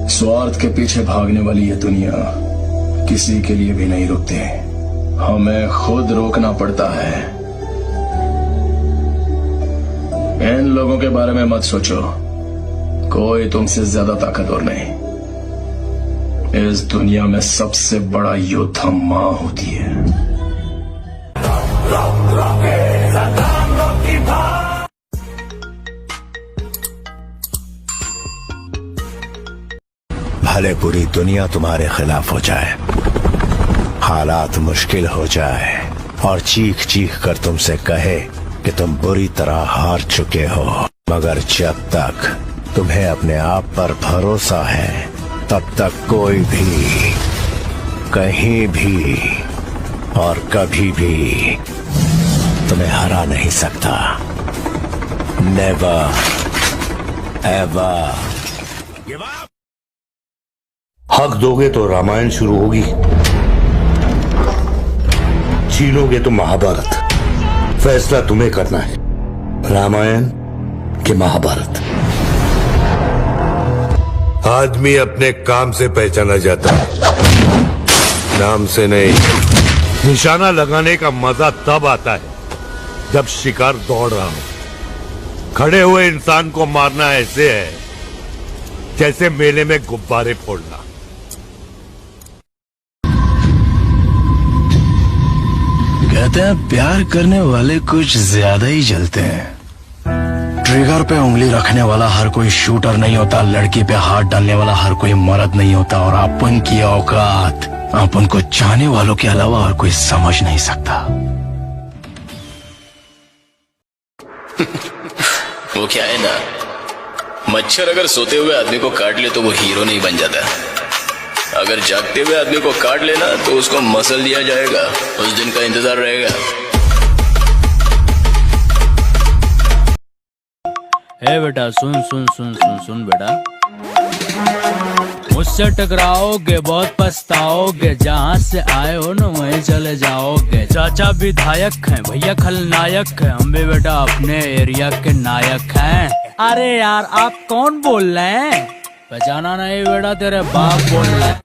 स्वार्थ के पीछे भागने वाली ये दुनिया किसी के लिए भी नहीं रुकती। हमें खुद रोकना पड़ता है। इन लोगों के बारे में मत सोचो, कोई तुमसे ज्यादा ताकतवर नहीं। इस दुनिया में सबसे बड़ा योद्धा माँ होती है। भले पूरी दुनिया तुम्हारे खिलाफ हो जाए, हालात मुश्किल हो जाए और चीख चीख कर तुमसे कहे कि तुम बुरी तरह हार चुके हो, मगर जब तक तुम्हें अपने आप पर भरोसा है तब तक कोई भी कहीं भी और कभी भी तुम्हें हरा नहीं सकता। Never ever give up. हक दोगे तो रामायण शुरू होगी, छीनोगे तो महाभारत। फैसला तुम्हें करना है, रामायण कि महाभारत। आदमी अपने काम से पहचाना जाता है, नाम से नहीं। निशाना लगाने का मजा तब आता है जब शिकार दौड़ रहा हो। खड़े हुए इंसान को मारना ऐसे है जैसे मेले में गुब्बारे फोड़ना। कहते हैं प्यार करने वाले कुछ ज्यादा ही जलते हैं। ट्रिगर पे उंगली रखने वाला हर कोई शूटर नहीं होता, लड़की पे हाथ डालने वाला हर कोई मर्द नहीं होता, और अपन की औकात अपन को चाहने वालों के अलावा और कोई समझ नहीं सकता। वो क्या है ना, मच्छर अगर सोते हुए आदमी को काट ले तो वो हीरो नहीं बन जाता। अगर जागते हुए आदमी को काट लेना तो उसको मसल दिया जाएगा, उस दिन का इंतजार रहेगा। ए बेटा सुन सुन सुन सुन सुन बेटा, मुझसे टकराओगे बहुत पछताओगे, जहाँ से आए हो न वहीं चले जाओगे। चाचा विधायक हैं, भैया खलनायक हैं, हम भी बेटा अपने एरिया के नायक हैं। अरे यार आप कौन बोल रहे हैं? पहचाना नहीं बेटा, तेरे बाप बोल रहे हैं।